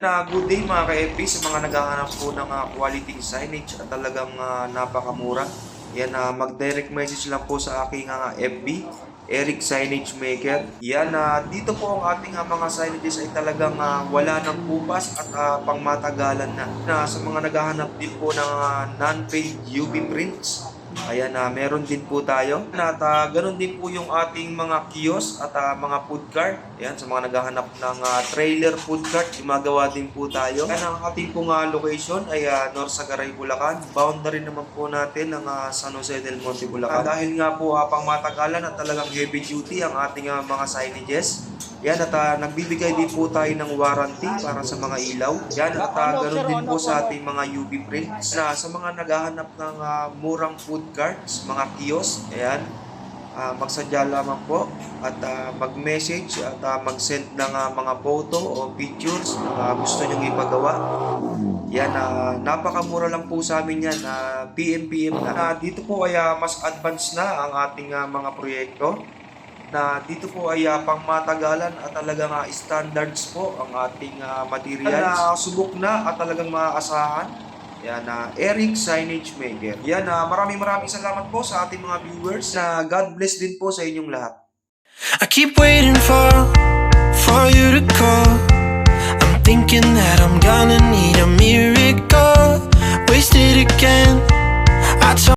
Good day mga ka-FB sa mga naghahanap po ng quality signage at talagang napakamura. Yan, mag-direct message lang po sa aking FB, Eric Signage Maker. Yan, dito po ang ating mga signages ay talagang wala ng kupas at pangmatagalan na. Sa mga naghahanap din po ng non-paid UV prints, ayan, meron din po tayo. At ganun din po yung ating mga kiosk at mga food cart. Ayan, sa mga naghahanap ng trailer food cart, gumagawa din po tayo. Ayan, ang ating pong location ay North Sagaray, Bulacan. Boundary naman po natin ng San Jose del Monte, Bulacan. Dahil nga po pangmatagalan at talagang heavy duty ang ating mga signages. Yan, at nagbibigay din po tayo ng warranty para sa mga ilaw. Yan, at ganoon din po sa ating mga UV prints. Na sa mga naghahanap ng murang food carts, mga kiosk, ayan, magsadya lamang po at mag-message at mag-send ng mga photo o pictures na gusto nyong ipagawa. Yan, napakamura lang po sa amin yan, PM na. Dito po ay mas advanced na ang ating mga proyekto. Na dito po ay pangmatagalan at talagang standards po ang ating materials. Subok na at talagang maaasahan. Yan, Eric Signage Maker. Yan, maraming salamat po sa ating mga viewers. God bless din po sa inyong lahat. I keep waiting for you to call. I'm thinking that I'm gonna need a miracle. Wasted again.